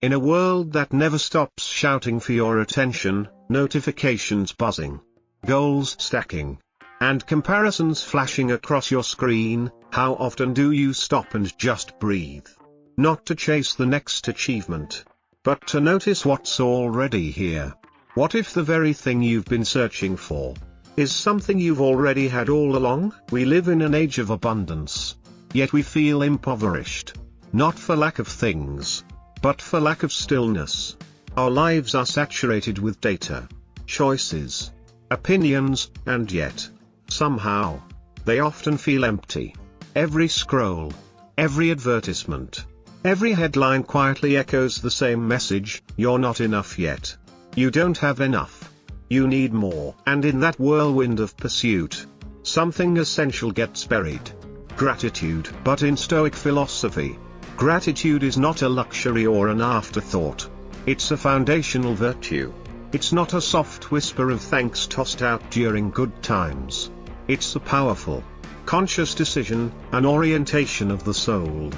In a world that never stops shouting for your attention, notifications buzzing, goals stacking, and comparisons flashing across your screen, how often do you stop and just breathe? Not to chase the next achievement, but to notice what's already here. What if the very thing you've been searching for is something you've already had all along? We live in an age of abundance, yet we feel impoverished. Not for lack of things, but for lack of stillness. Our lives are saturated with data, choices, opinions, and yet, somehow, they often feel empty. Every scroll, every advertisement, every headline quietly echoes the same message: you're not enough yet. You don't have enough. You need more. And in that whirlwind of pursuit, something essential gets buried: gratitude. But in Stoic philosophy, gratitude is not a luxury or an afterthought. It's a foundational virtue. It's not a soft whisper of thanks tossed out during good times. It's a powerful, conscious decision, an orientation of the soul.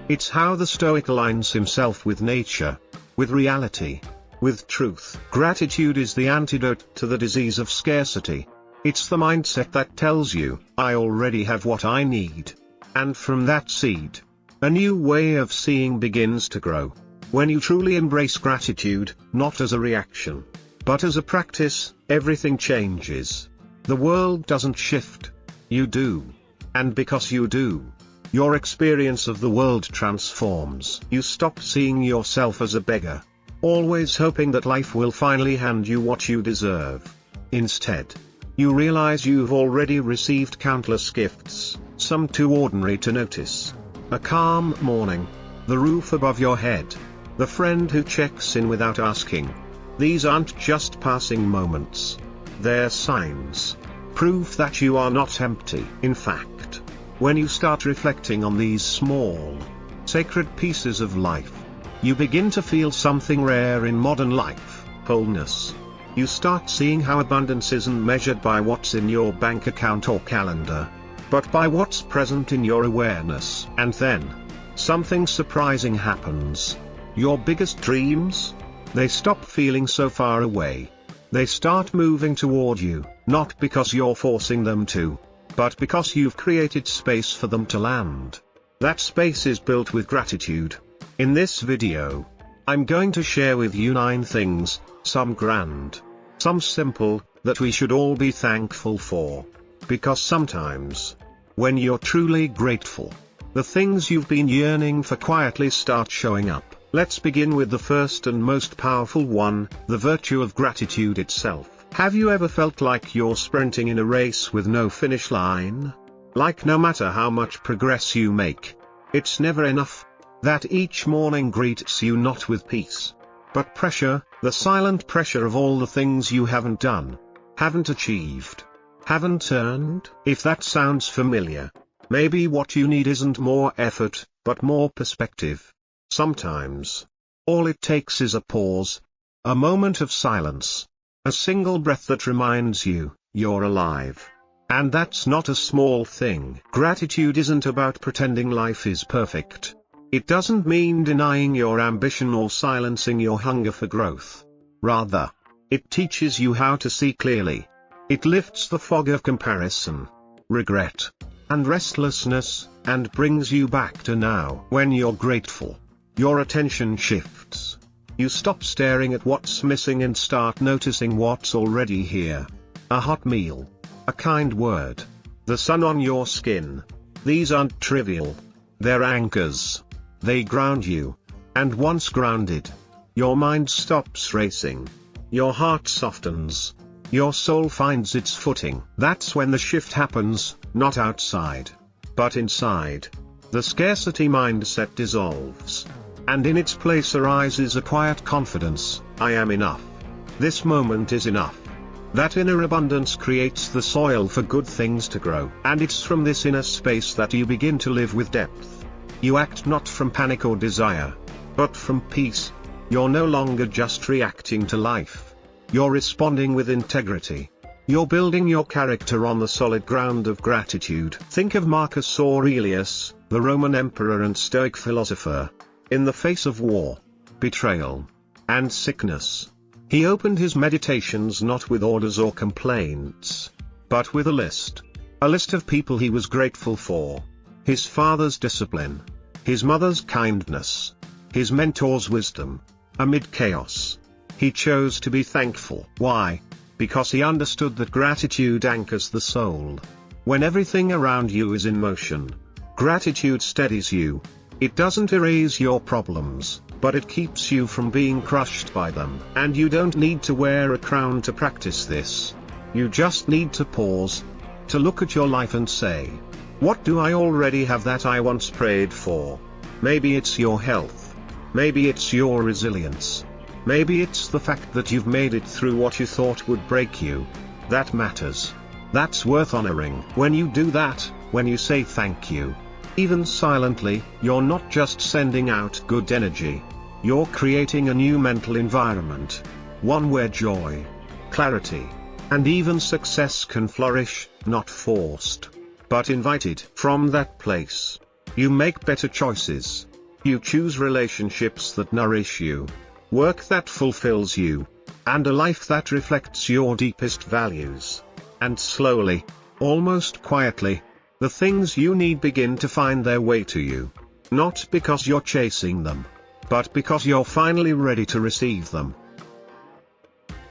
It's how the Stoic aligns himself with nature, with reality, with truth. Gratitude is the antidote to the disease of scarcity. It's the mindset that tells you, I already have what I need. And from that seed, a new way of seeing begins to grow. When you truly embrace gratitude, not as a reaction, but as a practice, everything changes. The world doesn't shift. You do. And because you do, your experience of the world transforms. You stop seeing yourself as a beggar, always hoping that life will finally hand you what you deserve. Instead, you realize you've already received countless gifts, some too ordinary to notice. A calm morning, the roof above your head, the friend who checks in without asking. These aren't just passing moments. They're signs, proof that you are not empty. In fact, when you start reflecting on these small, sacred pieces of life, you begin to feel something rare in modern life: wholeness. You start seeing how abundance isn't measured by what's in your bank account or calendar, but by what's present in your awareness. And then, something surprising happens. Your biggest dreams? They stop feeling so far away. They start moving toward you, not because you're forcing them to, but because you've created space for them to land. That space is built with gratitude. In this video, I'm going to share with you 9 things, some grand, some simple, that we should all be thankful for. Because sometimes, when you're truly grateful, the things you've been yearning for quietly start showing up. Let's begin with the first and most powerful one, the virtue of gratitude itself. Have you ever felt like you're sprinting in a race with no finish line? Like no matter how much progress you make, it's never enough? That each morning greets you not with peace, but pressure, the silent pressure of all the things you haven't done, haven't achieved, haven't earned? If that sounds familiar, maybe what you need isn't more effort, but more perspective. Sometimes, all it takes is a pause, a moment of silence, a single breath that reminds you, you're alive. And that's not a small thing. Gratitude isn't about pretending life is perfect. It doesn't mean denying your ambition or silencing your hunger for growth. Rather, it teaches you how to see clearly. It lifts the fog of comparison, regret, and restlessness, and brings you back to now. When you're grateful, your attention shifts. You stop staring at what's missing and start noticing what's already here. A hot meal, a kind word, the sun on your skin. These aren't trivial. They're anchors. They ground you. And once grounded, your mind stops racing. Your heart softens. Your soul finds its footing. That's when the shift happens, not outside, but inside. The scarcity mindset dissolves. And in its place arises a quiet confidence: I am enough. This moment is enough. That inner abundance creates the soil for good things to grow. And it's from this inner space that you begin to live with depth. You act not from panic or desire, but from peace. You're no longer just reacting to life. You're responding with integrity. You're building your character on the solid ground of gratitude. Think of Marcus Aurelius, the Roman emperor and Stoic philosopher. In the face of war, betrayal, and sickness. He opened his meditations not with orders or complaints, but with a list. A list of people he was grateful for. His father's discipline. His mother's kindness. His mentor's wisdom. Amid chaos, he chose to be thankful. Why? Because he understood that gratitude anchors the soul. When everything around you is in motion, gratitude steadies you. It doesn't erase your problems, but it keeps you from being crushed by them. And you don't need to wear a crown to practice this. You just need to pause, to look at your life and say, what do I already have that I once prayed for? Maybe it's your health. Maybe it's your resilience. Maybe it's the fact that you've made it through what you thought would break you. That matters. That's worth honoring. When you do that, when you say thank you, even silently, you're not just sending out good energy. You're creating a new mental environment. One where joy, clarity, and even success can flourish, not forced, but invited. From that place, you make better choices. You choose relationships that nourish you, work that fulfills you, and a life that reflects your deepest values. And slowly, almost quietly, the things you need begin to find their way to you. Not because you're chasing them, but because you're finally ready to receive them.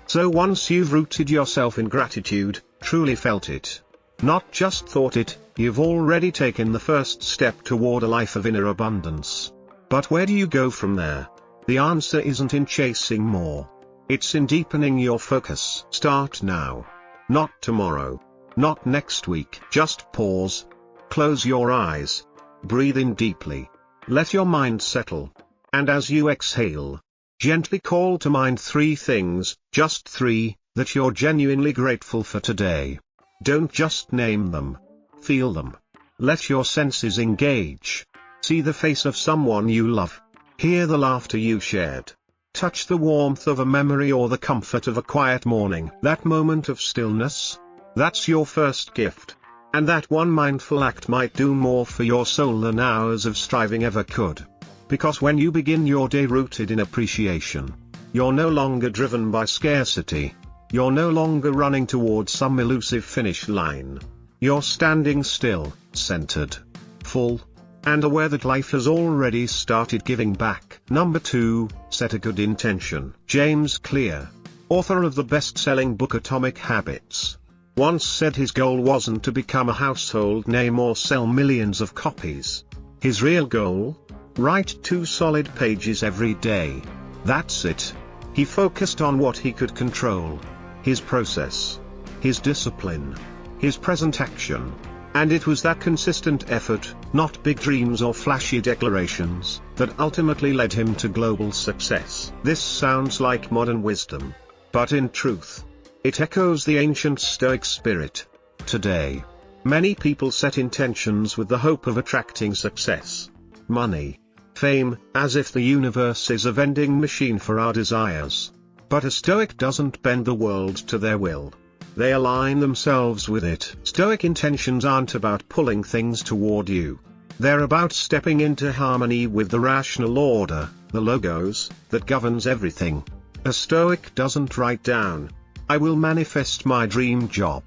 So once you've rooted yourself in gratitude, truly felt it, not just thought it, you've already taken the first step toward a life of inner abundance. But where do you go from there? The answer isn't in chasing more. It's in deepening your focus. Start now. Not tomorrow. Not next week. Just pause. Close your eyes. Breathe in deeply. Let your mind settle. And as you exhale, gently call to mind 3 things, just 3, that you're genuinely grateful for today. Don't just name them. Feel them. Let your senses engage. See the face of someone you love. Hear the laughter you shared. Touch the warmth of a memory or the comfort of a quiet morning. That moment of stillness, that's your first gift. And that one mindful act might do more for your soul than hours of striving ever could. Because when you begin your day rooted in appreciation, you're no longer driven by scarcity. You're no longer running towards some elusive finish line. You're standing still, centered, full, and aware that life has already started giving back. Number 2, set a good intention. James Clear, author of the best-selling book Atomic Habits, once said his goal wasn't to become a household name or sell millions of copies. His real goal? Write 2 solid pages every day. That's it. He focused on what he could control. His process. His discipline. His present action. And it was that consistent effort, not big dreams or flashy declarations, that ultimately led him to global success. This sounds like modern wisdom. But in truth, it echoes the ancient Stoic spirit. Today, many people set intentions with the hope of attracting success, money, fame, as if the universe is a vending machine for our desires. But a Stoic doesn't bend the world to their will. They align themselves with it. Stoic intentions aren't about pulling things toward you. They're about stepping into harmony with the rational order, the logos, that governs everything. A Stoic doesn't write down, I will manifest my dream job.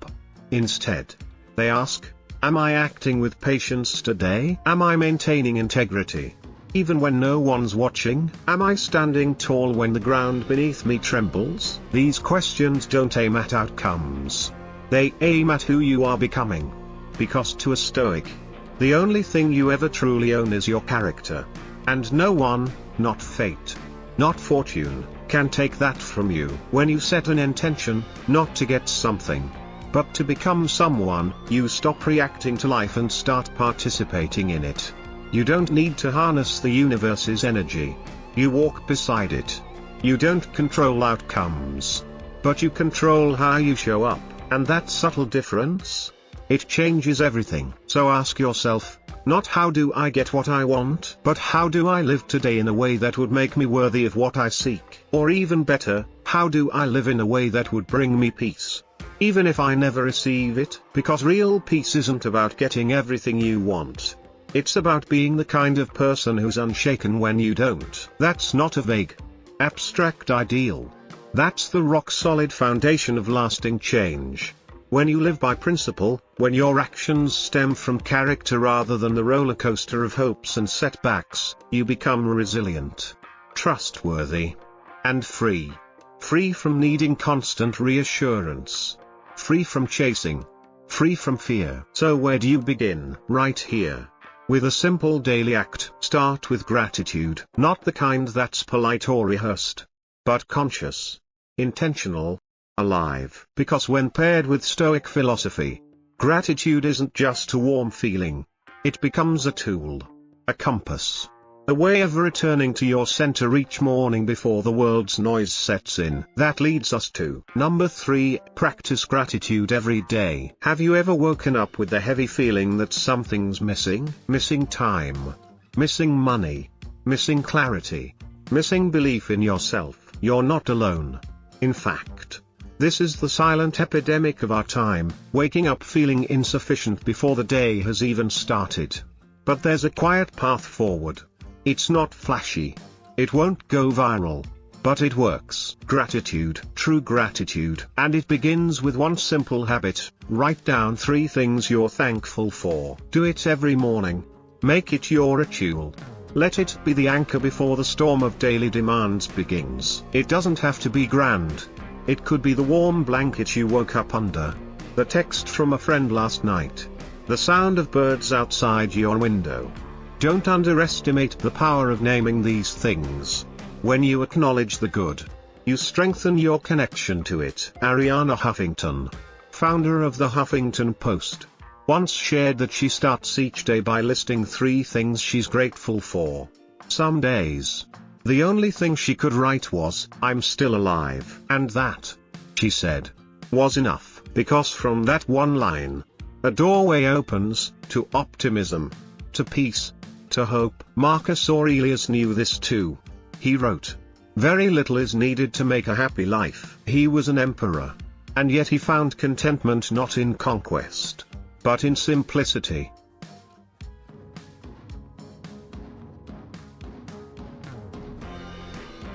Instead, they ask, am I acting with patience today? Am I maintaining integrity, even when no one's watching? Am I standing tall when the ground beneath me trembles? These questions don't aim at outcomes. They aim at who you are becoming. Because to a Stoic, the only thing you ever truly own is your character. And no one, not fate, not fortune, can take that from you. When you set an intention, not to get something, but to become someone, you stop reacting to life and start participating in it. You don't need to harness the universe's energy. You walk beside it. You don't control outcomes, but you control how you show up, and that subtle difference, it changes everything. So ask yourself, not how do I get what I want, but how do I live today in a way that would make me worthy of what I seek? Or even better, how do I live in a way that would bring me peace, even if I never receive it? Because real peace isn't about getting everything you want. It's about being the kind of person who's unshaken when you don't. That's not a vague, abstract ideal. That's the rock-solid foundation of lasting change. When you live by principle, when your actions stem from character rather than the roller coaster of hopes and setbacks, you become resilient, trustworthy, and free. Free from needing constant reassurance. Free from chasing. Free from fear. So where do you begin? Right here. With a simple daily act. Start with gratitude. Not the kind that's polite or rehearsed, but conscious, intentional, alive. Because when paired with Stoic philosophy, gratitude isn't just a warm feeling. It becomes a tool, a compass, a way of returning to your center each morning before the world's noise sets in. That leads us to number 3, practice gratitude every day. Have you ever woken up with the heavy feeling that something's missing? Missing time, missing money, missing clarity, missing belief in yourself. You're not alone. In fact, this is the silent epidemic of our time, waking up feeling insufficient before the day has even started. But there's a quiet path forward. It's not flashy. It won't go viral. But it works. Gratitude, true gratitude. And it begins with one simple habit. Write down 3 things you're thankful for. Do it every morning. Make it your ritual. Let it be the anchor before the storm of daily demands begins. It doesn't have to be grand. It could be the warm blanket you woke up under, the text from a friend last night, the sound of birds outside your window. Don't underestimate the power of naming these things. When you acknowledge the good, you strengthen your connection to it. Arianna Huffington, founder of the Huffington Post, once shared that she starts each day by listing 3 things she's grateful for. Some days, the only thing she could write was, "I'm still alive." And that, she said, was enough. Because from that one line, a doorway opens, to optimism, to peace, to hope. Marcus Aurelius knew this too. He wrote, "Very little is needed to make a happy life." He was an emperor. And yet he found contentment not in conquest, but in simplicity.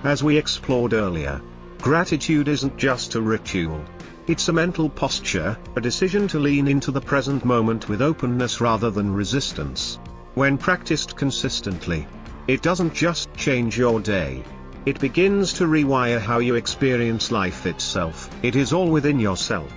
As we explored earlier, gratitude isn't just a ritual. It's a mental posture, a decision to lean into the present moment with openness rather than resistance. When practiced consistently, it doesn't just change your day. It begins to rewire how you experience life itself. It is all within yourself,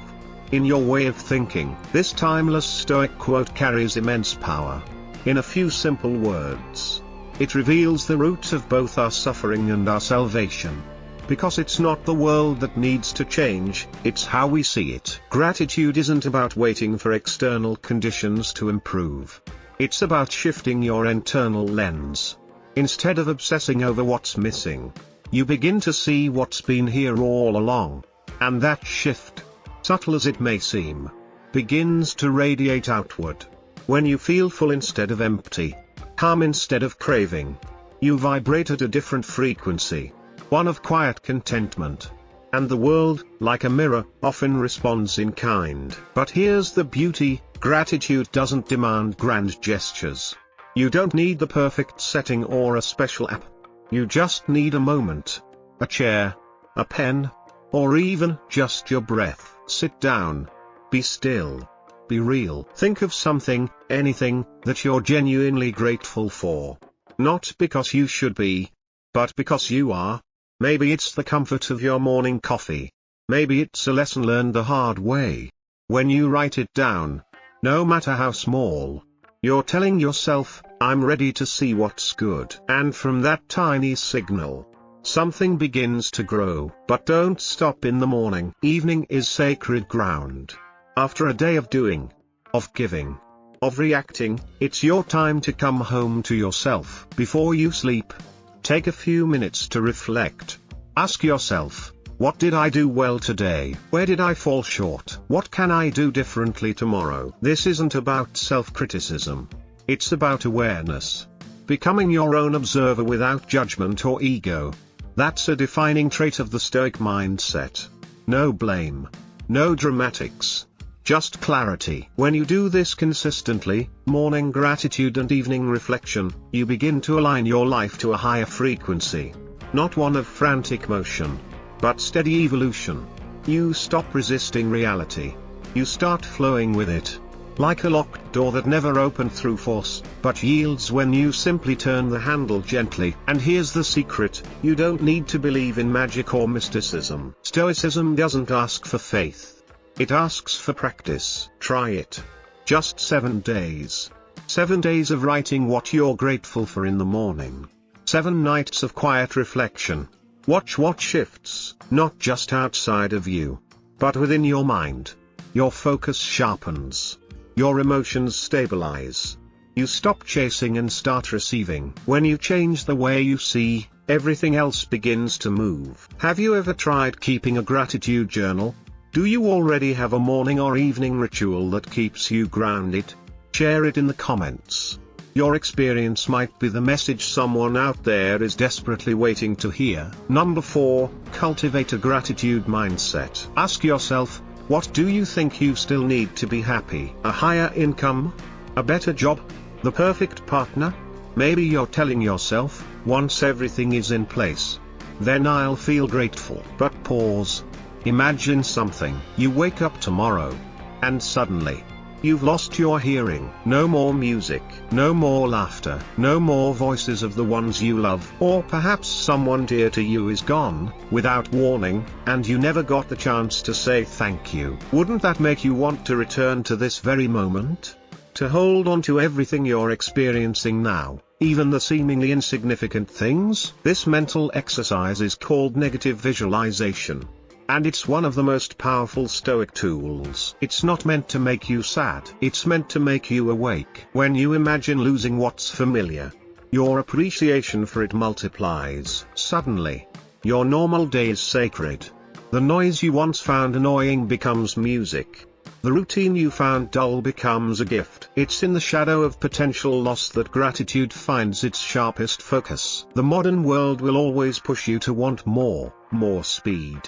in your way of thinking. This timeless Stoic quote carries immense power. In a few simple words, it reveals the root of both our suffering and our salvation. Because it's not the world that needs to change, it's how we see it. Gratitude isn't about waiting for external conditions to improve. It's about shifting your internal lens. Instead of obsessing over what's missing, you begin to see what's been here all along. And that shift, subtle as it may seem, begins to radiate outward. When you feel full instead of empty, calm instead of craving, you vibrate at a different frequency, one of quiet contentment. And the world, like a mirror, often responds in kind. But here's the beauty, gratitude doesn't demand grand gestures. You don't need the perfect setting or a special app. You just need a moment, a chair, a pen, or even just your breath. Sit down, be still, be real. Think of something, anything, that you're genuinely grateful for. Not because you should be, but because you are. Maybe it's the comfort of your morning coffee. Maybe it's a lesson learned the hard way. When you write it down, no matter how small, you're telling yourself, I'm ready to see what's good. And from that tiny signal, something begins to grow. But don't stop in the morning. Evening is sacred ground. After a day of doing, of giving, of reacting, it's your time to come home to yourself. Before you sleep, take a few minutes to reflect. Ask yourself, what did I do well today? Where did I fall short? What can I do differently tomorrow? This isn't about self-criticism. It's about awareness. Becoming your own observer without judgment or ego. That's a defining trait of the Stoic mindset. No blame. No dramatics. just clarity. When you do this consistently, morning gratitude and evening reflection, you begin to align your life to a higher frequency. Not one of frantic motion, but steady evolution. You stop resisting reality. You start flowing with it. Like a locked door that never opened through force, but yields when you simply turn the handle gently. And here's the secret: you don't need to believe in magic or mysticism. Stoicism doesn't ask for faith. It asks for practice. Try it. Just 7 days. 7 days of writing what you're grateful for in the morning. 7 nights of quiet reflection. Watch what shifts, not just outside of you, but within your mind. Your focus sharpens. Your emotions stabilize. You stop chasing and start receiving. When you change the way you see, everything else begins to move. Have you ever tried keeping a gratitude journal? Do you already have a morning or evening ritual that keeps you grounded? Share it in the comments. Your experience might be the message someone out there is desperately waiting to hear. Number 4, cultivate a gratitude mindset. Ask yourself, what do you think you still need to be happy? A higher income? A better job? The perfect partner? Maybe you're telling yourself, once everything is in place, then I'll feel grateful. But pause. Imagine something. You wake up tomorrow, and suddenly, you've lost your hearing. No more music, no more laughter, no more voices of the ones you love. Or perhaps someone dear to you is gone, without warning, and you never got the chance to say thank you. Wouldn't that make you want to return to this very moment? To hold on to everything you're experiencing now, even the seemingly insignificant things? This mental exercise is called negative visualization. And it's one of the most powerful Stoic tools. It's not meant to make you sad. It's meant to make you awake. When you imagine losing what's familiar, your appreciation for it multiplies. Suddenly, your normal day is sacred. The noise you once found annoying becomes music. The routine you found dull becomes a gift. It's in the shadow of potential loss that gratitude finds its sharpest focus. The modern world will always push you to want more speed,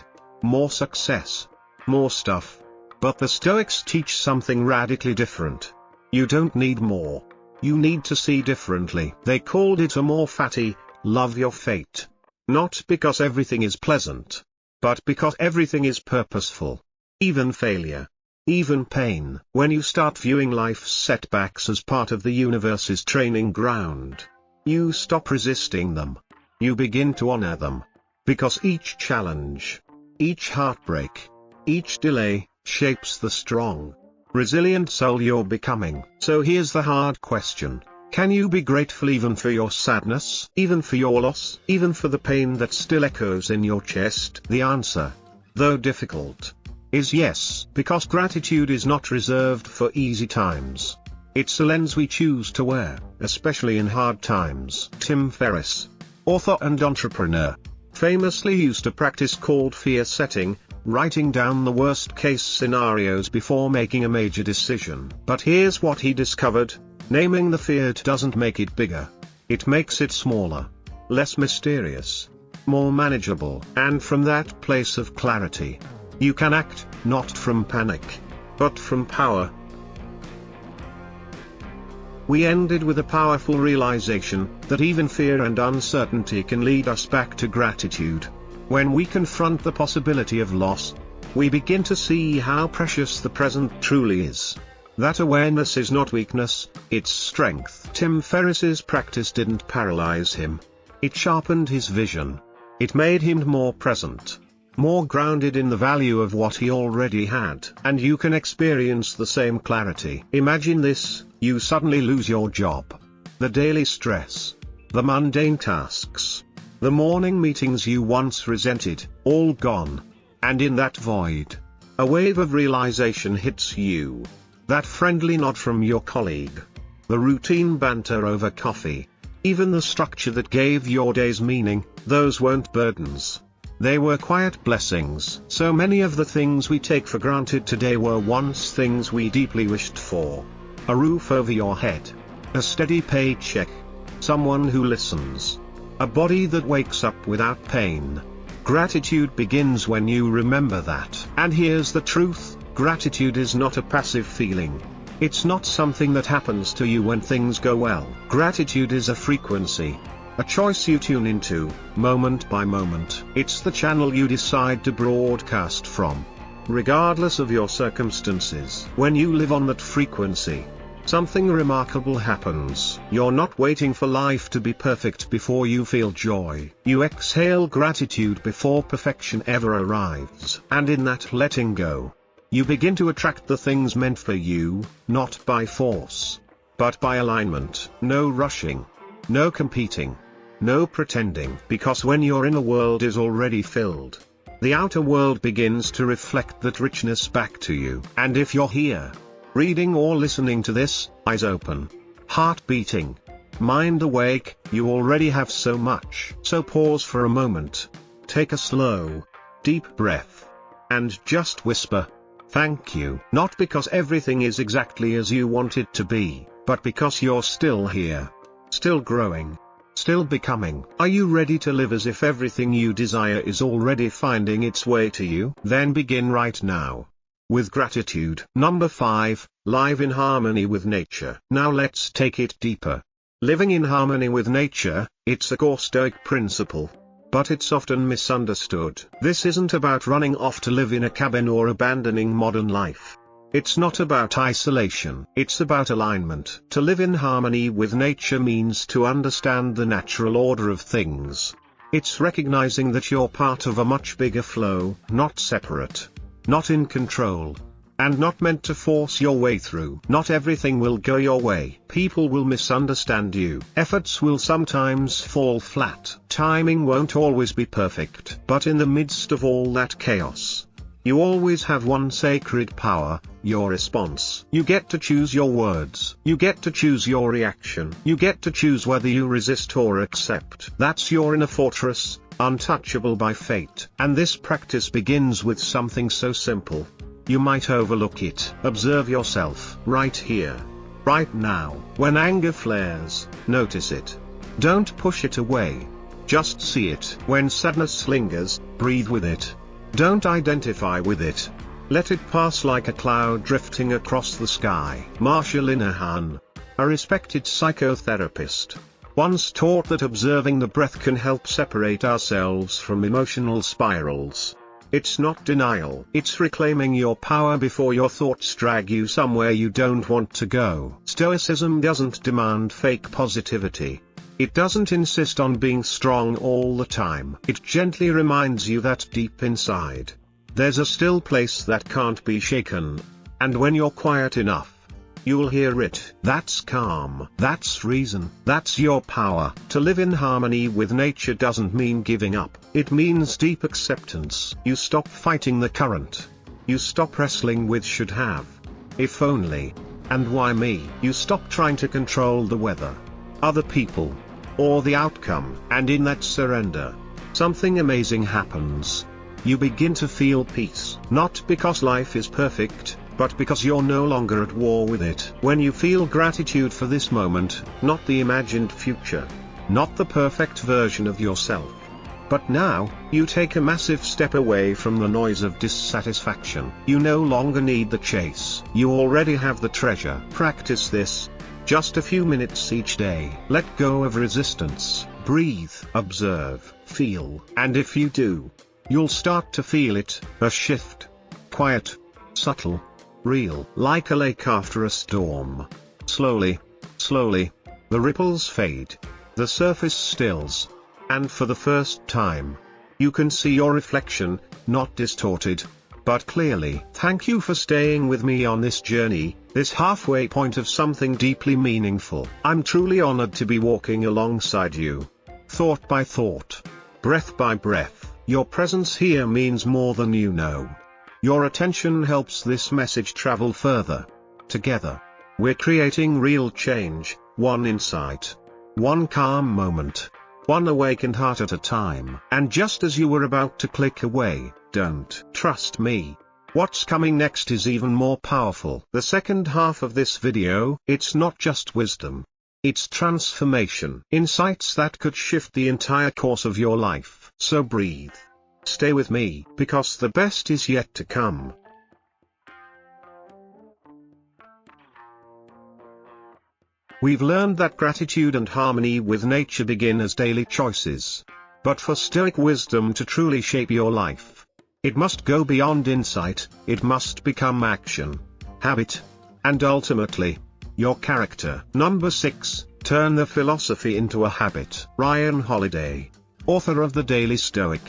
more success, more stuff. But the Stoics teach something radically different. You don't need more. You need to see differently. They called it amor fati, love your fate. Not because everything is pleasant, but because everything is purposeful. Even failure. Even pain. When you start viewing life's setbacks as part of the universe's training ground, you stop resisting them. You begin to honor them. Because each challenge, each heartbreak, each delay, shapes the strong, resilient soul you're becoming. So here's the hard question. Can you be grateful even for your sadness? Even for your loss? Even for the pain that still echoes in your chest? The answer, though difficult, is yes. Because gratitude is not reserved for easy times. It's a lens we choose to wear, especially in hard times. Tim Ferriss, author and entrepreneur, famously used a practice called fear setting, writing down the worst-case scenarios before making a major decision. But here's what he discovered: naming the fear doesn't make it bigger. It makes it smaller, less mysterious, more manageable. And from that place of clarity, you can act, not from panic, but from power. We ended with a powerful realization that even fear and uncertainty can lead us back to gratitude. When we confront the possibility of loss, we begin to see how precious the present truly is. That awareness is not weakness, it's strength. Tim Ferriss's practice didn't paralyze him. It sharpened his vision. It made him more present, more grounded in the value of what he already had. And you can experience the same clarity. Imagine this: you suddenly lose your job. The daily stress, the mundane tasks, the morning meetings you once resented, all gone. And in that void, a wave of realization hits you. That friendly nod from your colleague, the routine banter over coffee, even the structure that gave your days meaning, those weren't burdens. They were quiet blessings. So many of the things we take for granted today were once things we deeply wished for. A roof over your head, a steady paycheck, someone who listens, a body that wakes up without pain. Gratitude begins when you remember that. And here's the truth: Gratitude is not a passive feeling. It's not something that happens to you when things go well. Gratitude is a frequency. A choice you tune into, moment by moment. It's the channel you decide to broadcast from. Regardless of your circumstances. When you live on that frequency, something remarkable happens. You're not waiting for life to be perfect before you feel joy. You exhale gratitude before perfection ever arrives. And in that letting go, you begin to attract the things meant for you, not by force, but by alignment. No rushing. No competing. No pretending. Because when your inner world is already filled, the outer world begins to reflect that richness back to you. And if you're here, reading or listening to this, eyes open, heart beating, mind awake, you already have so much. So pause for a moment. Take a slow, deep breath. And just whisper, thank you. Not because everything is exactly as you want it to be, but because you're still here. Still growing. Still becoming. Are you ready to live as if everything you desire is already finding its way to you? Then begin right now. With gratitude. Number 5, live in harmony with nature. Now let's take it deeper. Living in harmony with nature, it's a core Stoic principle. But it's often misunderstood. This isn't about running off to live in a cabin or abandoning modern life. It's not about isolation. It's about alignment. To live in harmony with nature means to understand the natural order of things. It's recognizing that you're part of a much bigger flow, not separate. Not in control. And not meant to force your way through. Not everything will go your way. People will misunderstand you. Efforts will sometimes fall flat. Timing won't always be perfect. But in the midst of all that chaos, you always have one sacred power, your response. You get to choose your words. You get to choose your reaction. You get to choose whether you resist or accept. That's your inner fortress, untouchable by fate. And this practice begins with something so simple. You might overlook it. Observe yourself, right here, right now. When anger flares, notice it. Don't push it away. Just see it. When sadness lingers, breathe with it. Don't identify with it. Let it pass like a cloud drifting across the sky. Marsha Linehan, a respected psychotherapist, once taught that observing the breath can help separate ourselves from emotional spirals. It's not denial. It's reclaiming your power before your thoughts drag you somewhere you don't want to go. Stoicism doesn't demand fake positivity. It doesn't insist on being strong all the time. It gently reminds you that deep inside, there's a still place that can't be shaken. And when you're quiet enough, you'll hear it. That's calm. That's reason. That's your power. To live in harmony with nature doesn't mean giving up. It means deep acceptance. You stop fighting the current. You stop wrestling with should have, if only, and why me. You stop trying to control the weather, other people, or the outcome. And in that surrender, something amazing happens. You begin to feel peace. Not because life is perfect, but because you're no longer at war with it. When you feel gratitude for this moment, not the imagined future, not the perfect version of yourself, but now, you take a massive step away from the noise of dissatisfaction. You no longer need the chase. You already have the treasure. Practice this. Just a few minutes each day. Let go of resistance. Breathe, observe, feel. And if you do, you'll start to feel it, a shift. Quiet, subtle, real. Like a lake after a storm. Slowly, slowly, the ripples fade. The surface stills. And for the first time, you can see your reflection, not distorted, but clearly. Thank you for staying with me on this journey, this halfway point of something deeply meaningful. I'm truly honored to be walking alongside you. Thought by thought, breath by breath. Your presence here means more than you know. Your attention helps this message travel further. Together, we're creating real change, one insight, one calm moment, one awakened heart at a time. And just as you were about to click away, don't. Trust me. What's coming next is even more powerful. The second half of this video, it's not just wisdom. It's transformation. Insights that could shift the entire course of your life. So breathe. Stay with me, because the best is yet to come. We've learned that gratitude and harmony with nature begin as daily choices. But for Stoic wisdom to truly shape your life, it must go beyond insight, it must become action, habit, and ultimately, your character. Number 6, turn the philosophy into a habit. Ryan Holiday, author of The Daily Stoic,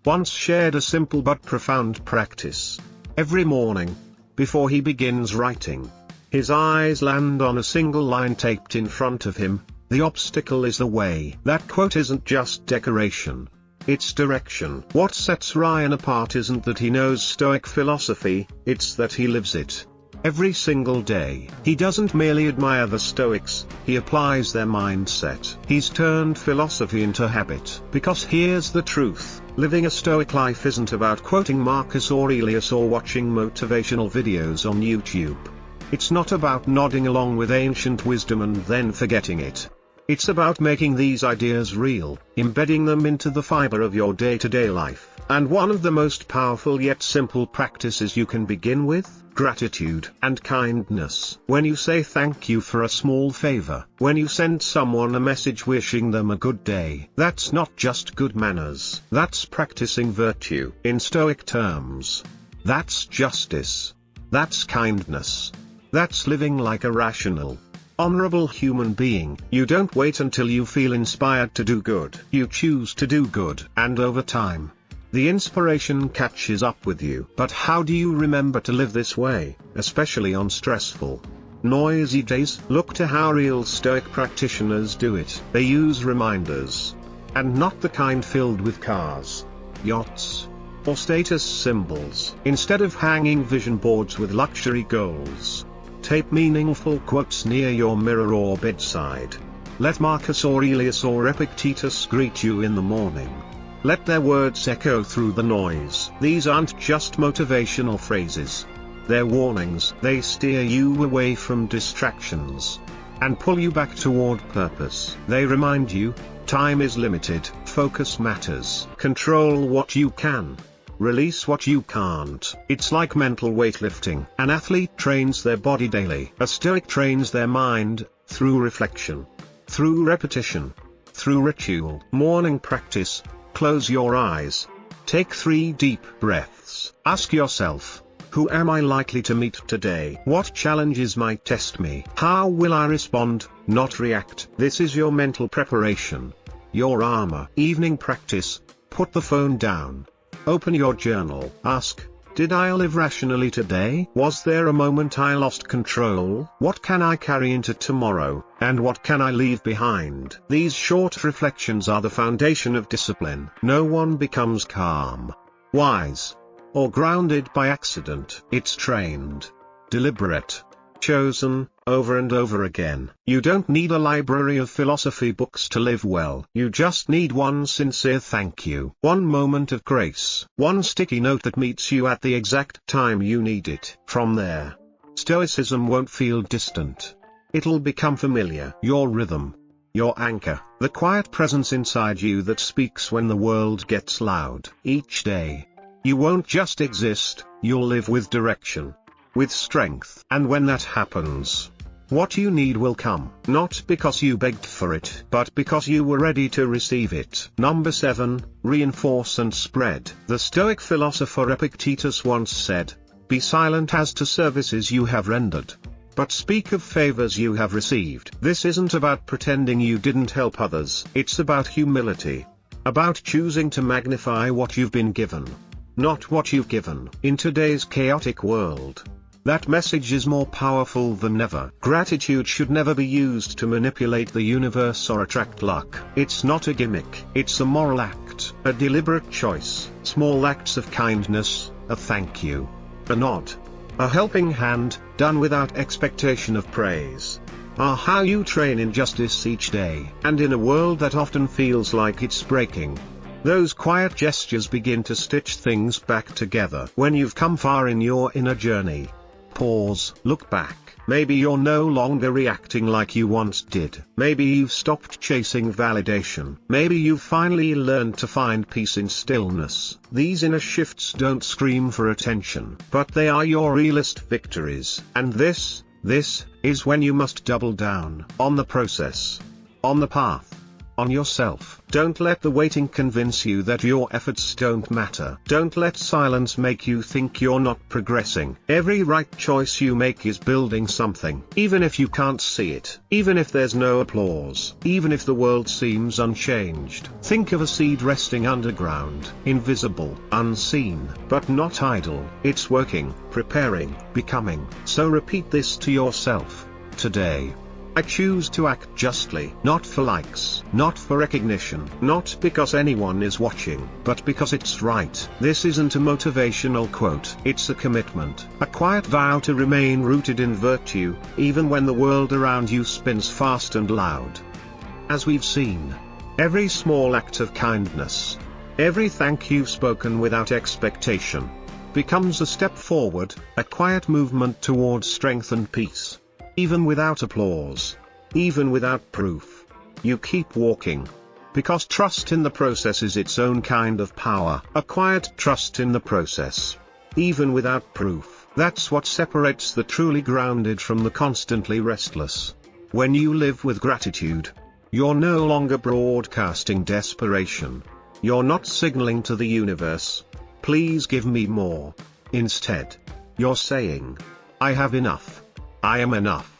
once shared a simple but profound practice. Every morning, before he begins writing, his eyes land on a single line taped in front of him: "The obstacle is the way." That quote isn't just decoration, it's direction. What sets Ryan apart isn't that he knows Stoic philosophy, it's that he lives it. Every single day. He doesn't merely admire the Stoics, he applies their mindset. He's turned philosophy into habit. Because here's the truth, living a Stoic life isn't about quoting Marcus Aurelius or watching motivational videos on YouTube. It's not about nodding along with ancient wisdom and then forgetting it. It's about making these ideas real, embedding them into the fiber of your day-to-day life. And one of the most powerful yet simple practices you can begin with: gratitude and kindness. When you say thank you for a small favor, when you send someone a message wishing them a good day, that's not just good manners, that's practicing virtue. In Stoic terms, that's justice. That's kindness. That's living like a rational, honorable human being. You don't wait until you feel inspired to do good. You choose to do good. And over time, the inspiration catches up with you. But how do you remember to live this way, especially on stressful, noisy days? Look to how real Stoic practitioners do it. They use reminders. And not the kind filled with cars, yachts, or status symbols. Instead of hanging vision boards with luxury goals, tape meaningful quotes near your mirror or bedside. Let Marcus Aurelius or Epictetus greet you in the morning. Let their words echo through the noise. These aren't just motivational phrases. They're warnings. They steer you away from distractions and pull you back toward purpose. They remind you, time is limited, focus matters. Control what you can, release what you can't. It's like mental weightlifting. An athlete trains their body daily. A Stoic trains their mind, through reflection, through repetition, through ritual. Morning practice: close your eyes. Take 3 deep breaths. Ask yourself, who am I likely to meet today? What challenges might test me? How will I respond, not react? This is your mental preparation, your armor. Evening practice: put the phone down. Open your journal. Ask, did I live rationally today? Was there a moment I lost control? What can I carry into tomorrow, and what can I leave behind? These short reflections are the foundation of discipline. No one becomes calm, wise, or grounded by accident. It's trained, deliberate, chosen, over and over again. You don't need a library of philosophy books to live well. You just need one sincere thank you. One moment of grace. One sticky note that meets you at the exact time you need it. From there, Stoicism won't feel distant. It'll become familiar. Your rhythm, your anchor, the quiet presence inside you that speaks when the world gets loud. Each day, you won't just exist, you'll live with direction, with strength. And when that happens, what you need will come. Not because you begged for it, but because you were ready to receive it. Number 7, reinforce and spread. The Stoic philosopher Epictetus once said, "Be silent as to services you have rendered, but speak of favors you have received." This isn't about pretending you didn't help others. It's about humility. About choosing to magnify what you've been given, not what you've given. In today's chaotic world, that message is more powerful than ever. Gratitude should never be used to manipulate the universe or attract luck. It's not a gimmick. It's a moral act, a deliberate choice. Small acts of kindness, a thank you, a nod, a helping hand, done without expectation of praise, are how you train in justice each day. And in a world that often feels like it's breaking, those quiet gestures begin to stitch things back together. When you've come far in your inner journey, pause, look back. Maybe you're no longer reacting like you once did. Maybe you've stopped chasing validation. Maybe you've finally learned to find peace in stillness. These inner shifts don't scream for attention, but they are your realest victories. And this is when you must double down on the process, on the path, on yourself. Don't let the waiting convince you that your efforts don't matter. Don't let silence make you think you're not progressing. Every right choice you make is building something. Even if you can't see it. Even if there's no applause. Even if the world seems unchanged. Think of a seed resting underground, invisible, unseen, but not idle. It's working, preparing, becoming. So repeat this to yourself today. I choose to act justly, not for likes, not for recognition, not because anyone is watching, but because it's right. This isn't a motivational quote, it's a commitment, a quiet vow to remain rooted in virtue, even when the world around you spins fast and loud. As we've seen, every small act of kindness, every thank you spoken without expectation, becomes a step forward, a quiet movement towards strength and peace. Even without applause, even without proof, you keep walking. Because trust in the process is its own kind of power, a quiet trust in the process. Even without proof, that's what separates the truly grounded from the constantly restless. When you live with gratitude, you're no longer broadcasting desperation. You're not signaling to the universe, please give me more. Instead, you're saying, I have enough. I am enough.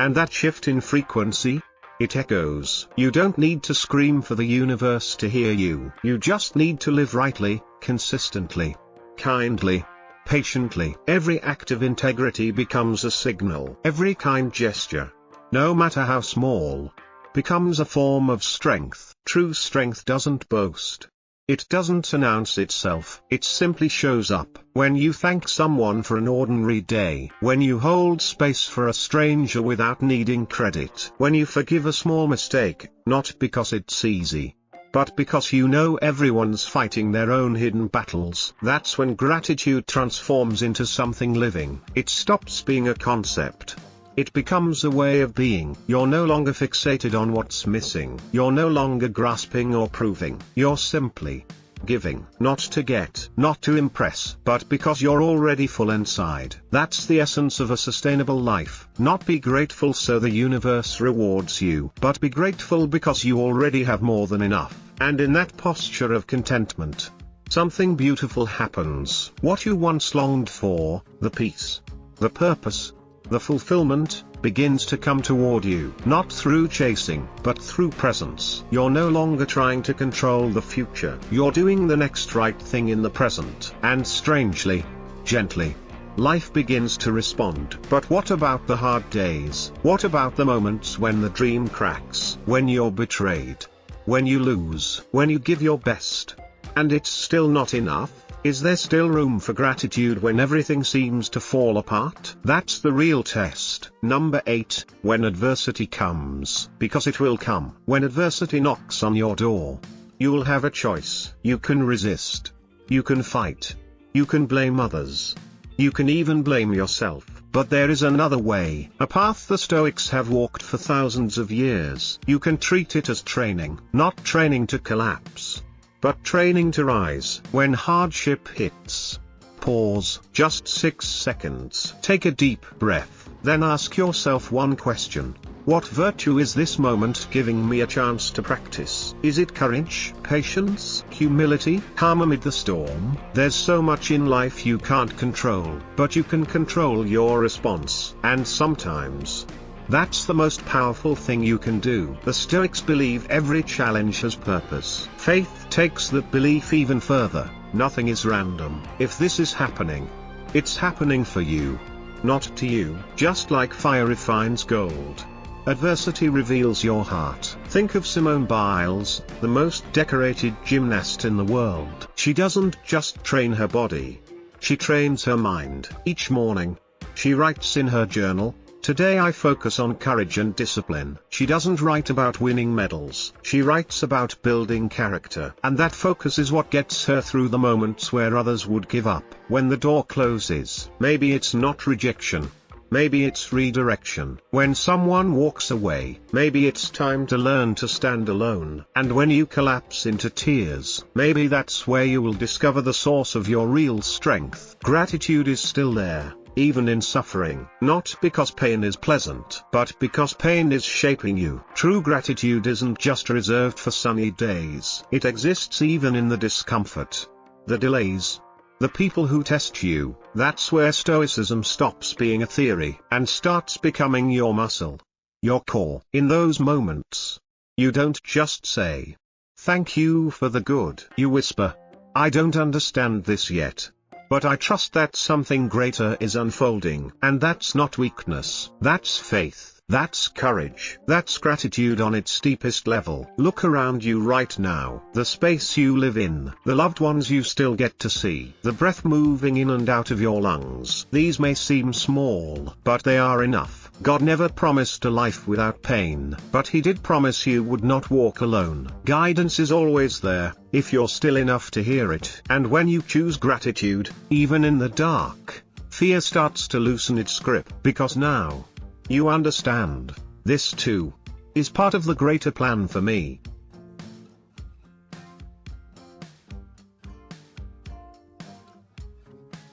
And that shift in frequency, it echoes. You don't need to scream for the universe to hear you. You just need to live rightly, consistently, kindly, patiently. Every act of integrity becomes a signal. Every kind gesture, no matter how small, becomes a form of strength. True strength doesn't boast. It doesn't announce itself. It simply shows up. When you thank someone for an ordinary day. When you hold space for a stranger without needing credit. When you forgive a small mistake, not because it's easy, but because you know everyone's fighting their own hidden battles. That's when gratitude transforms into something living. It stops being a concept. It becomes a way of being. You're no longer fixated on what's missing. You're no longer grasping or proving. You're simply giving. Not to get, not to impress, but because you're already full inside. That's the essence of a sustainable life. Not be grateful so the universe rewards you, but be grateful because you already have more than enough. And in that posture of contentment, something beautiful happens. What you once longed for, the peace, the purpose, the fulfillment, begins to come toward you. Not through chasing, but through presence. You're no longer trying to control the future. You're doing the next right thing in the present. And strangely, gently, life begins to respond. But what about the hard days? What about the moments when the dream cracks? When you're betrayed? When you lose? When you give your best, and it's still not enough? Is there still room for gratitude when everything seems to fall apart? That's the real test. Number 8, when adversity comes. Because it will come. When adversity knocks on your door, you'll have a choice. You can resist. You can fight. You can blame others. You can even blame yourself. But there is another way, a path the Stoics have walked for thousands of years. You can treat it as training. Not training to collapse, but training to rise. When hardship hits, pause, just 6 seconds. Take a deep breath, then ask yourself one question. What virtue is this moment giving me a chance to practice? Is it courage, patience, humility, calm amid the storm? There's so much in life you can't control, but you can control your response. And sometimes, that's the most powerful thing you can do. The Stoics believe every challenge has purpose. Faith takes that belief even further. Nothing is random. If this is happening, it's happening for you, not to you. Just like fire refines gold, adversity reveals your heart. Think of Simone Biles, the most decorated gymnast in the world. She doesn't just train her body, she trains her mind. Each morning, she writes in her journal, "Today I focus on courage and discipline." She doesn't write about winning medals. She writes about building character. And that focus is what gets her through the moments where others would give up. When the door closes, maybe it's not rejection. Maybe it's redirection. When someone walks away, maybe it's time to learn to stand alone. And when you collapse into tears, maybe that's where you will discover the source of your real strength. Gratitude is still there. even in suffering. Not because pain is pleasant, but because pain is shaping you. True gratitude isn't just reserved for sunny days. It exists even in the discomfort, the delays, the people who test you. That's where Stoicism stops being a theory and starts becoming your muscle, your core. In those moments, you don't just say, "Thank you for the good." You whisper, "I don't understand this yet, but I trust that something greater is unfolding." And that's not weakness. That's faith. That's courage. That's gratitude on its deepest level. Look around you right now. The space you live in, the loved ones you still get to see, the breath moving in and out of your lungs. These may seem small, but they are enough. God never promised a life without pain, but He did promise you would not walk alone. Guidance is always there, if you're still enough to hear it. And when you choose gratitude, even in the dark, fear starts to loosen its grip, because now you understand, this too is part of the greater plan for me.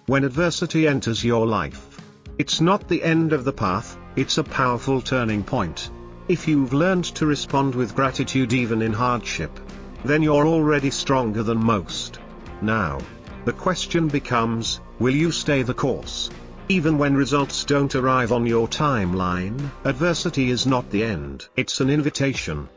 When adversity enters your life, it's not the end of the path, it's a powerful turning point. If you've learned to respond with gratitude even in hardship, then you're already stronger than most. Now, the question becomes, will you stay the course? Even when results don't arrive on your timeline. Adversity is not the end. It's an invitation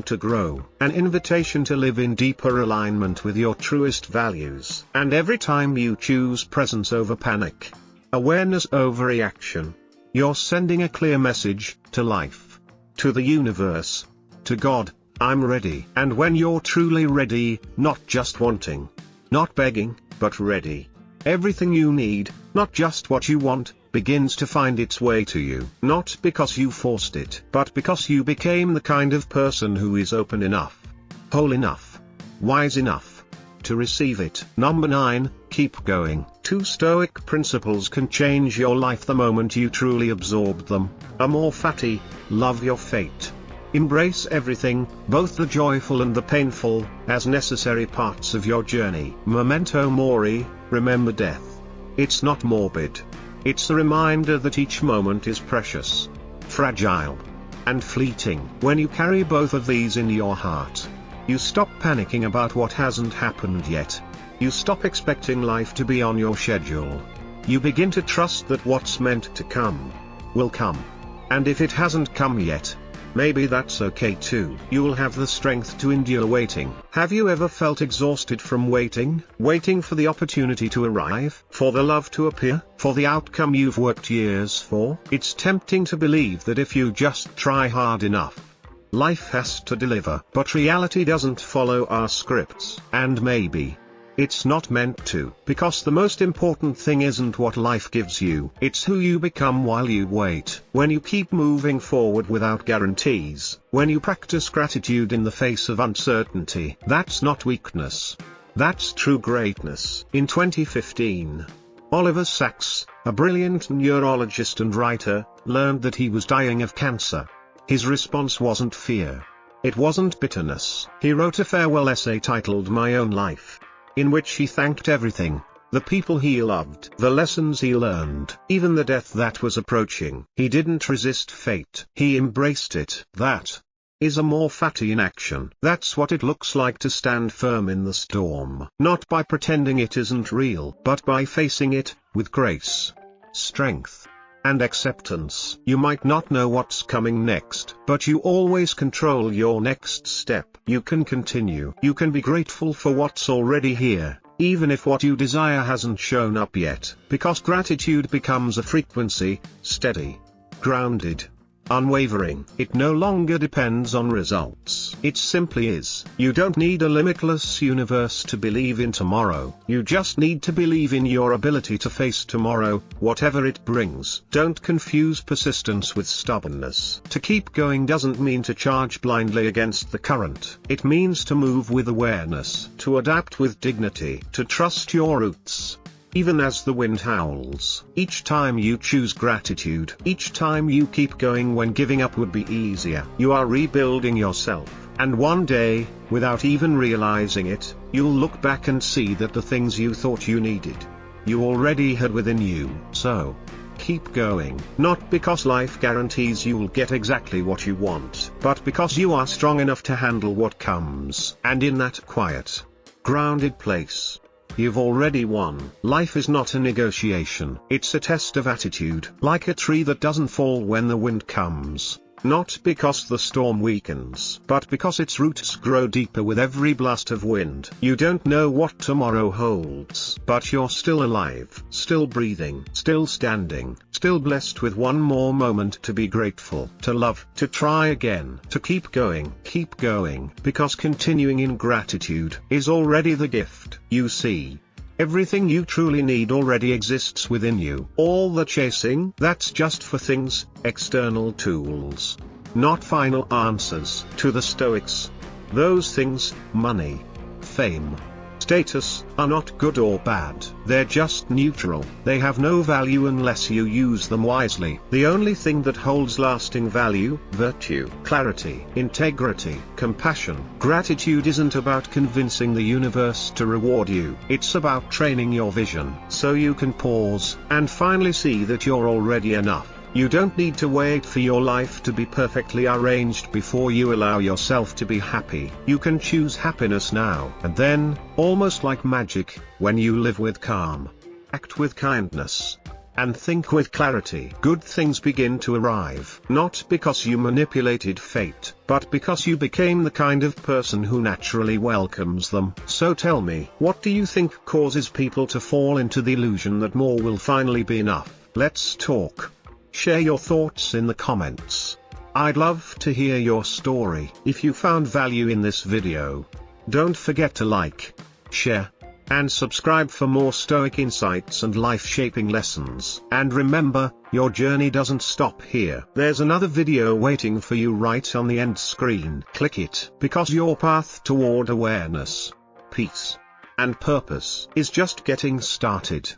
to grow, an invitation to live in deeper alignment with your truest values. And every time you choose presence over panic, awareness over reaction, you're sending a clear message to life, to the universe, to God, I'm ready. And when you're truly ready, not just wanting, not begging, but ready, everything you need, not just what you want, begins to find its way to you. Not because you forced it, but because you became the kind of person who is open enough, whole enough, wise enough to receive it. Number 9, keep going. 2 Stoic principles can change your life the moment you truly absorb them. Amor fati, love your fate. Embrace everything, both the joyful and the painful, as necessary parts of your journey. Memento mori, remember death. It's not morbid. It's a reminder that each moment is precious, fragile, and fleeting. When you carry both of these in your heart, you stop panicking about what hasn't happened yet. You stop expecting life to be on your schedule. You begin to trust that what's meant to come will come. And if it hasn't come yet, maybe that's okay too. You'll have the strength to endure waiting. Have you ever felt exhausted from waiting? Waiting for the opportunity to arrive, for the love to appear, for the outcome you've worked years for? It's tempting to believe that if you just try hard enough, life has to deliver. But reality doesn't follow our scripts. And maybe it's not meant to, because the most important thing isn't what life gives you, it's who you become while you wait. When you keep moving forward without guarantees, when you practice gratitude in the face of uncertainty, that's not weakness. That's true greatness. In 2015, Oliver Sacks, a brilliant neurologist and writer, learned that he was dying of cancer. His response wasn't fear. It wasn't bitterness. He wrote a farewell essay titled My Own Life, in which he thanked everything, the people he loved, the lessons he learned, even the death that was approaching. He didn't resist fate. He embraced it. That is amor fati in action. That's what it looks like to stand firm in the storm. Not by pretending it isn't real, but by facing it, with grace, strength, and acceptance. You might not know what's coming next, but you always control your next step. You can continue. You can be grateful for what's already here, even if what you desire hasn't shown up yet. Because gratitude becomes a frequency, steady, grounded, unwavering. It no longer depends on results. It simply is. You don't need a limitless universe to believe in tomorrow. You just need to believe in your ability to face tomorrow, whatever it brings. Don't confuse persistence with stubbornness. To keep going doesn't mean to charge blindly against the current. It means to move with awareness, to adapt with dignity, to trust your roots, even as the wind howls. Each time you choose gratitude, each time you keep going when giving up would be easier, you are rebuilding yourself. And one day, without even realizing it, you'll look back and see that the things you thought you needed you already had within you. So, keep going, not because life guarantees you'll get exactly what you want, but because you are strong enough to handle what comes. And in that quiet, grounded place, you've already won. Life is not a negotiation. It's a test of attitude. Like a tree that doesn't fall when the wind comes. Not because the storm weakens, but because its roots grow deeper with every blast of wind. You don't know what tomorrow holds, but you're still alive, still breathing, still standing, still blessed with one more moment to be grateful, to love, to try again, to keep going, because continuing in gratitude is already the gift. You see, everything you truly need already exists within you. All the chasing, that's just for things, external tools. Not final answers. To the Stoics, those things, money, fame, status, are not good or bad. They're just neutral. They have no value unless you use them wisely. The only thing that holds lasting value, virtue, clarity, integrity, compassion, gratitude isn't about convincing the universe to reward you. It's about training your vision so you can pause and finally see that you're already enough. You don't need to wait for your life to be perfectly arranged before you allow yourself to be happy. You can choose happiness now. And then, almost like magic, when you live with calm, act with kindness, and think with clarity, good things begin to arrive. Not because you manipulated fate, but because you became the kind of person who naturally welcomes them. So tell me, what do you think causes people to fall into the illusion that more will finally be enough? Let's talk. Share your thoughts in the comments. I'd love to hear your story. If you found value in this video, don't forget to like, share, and subscribe for more Stoic insights and life-shaping lessons. And remember, your journey doesn't stop here. There's another video waiting for you right on the end screen. Click it, because your path toward awareness, peace, and purpose is just getting started.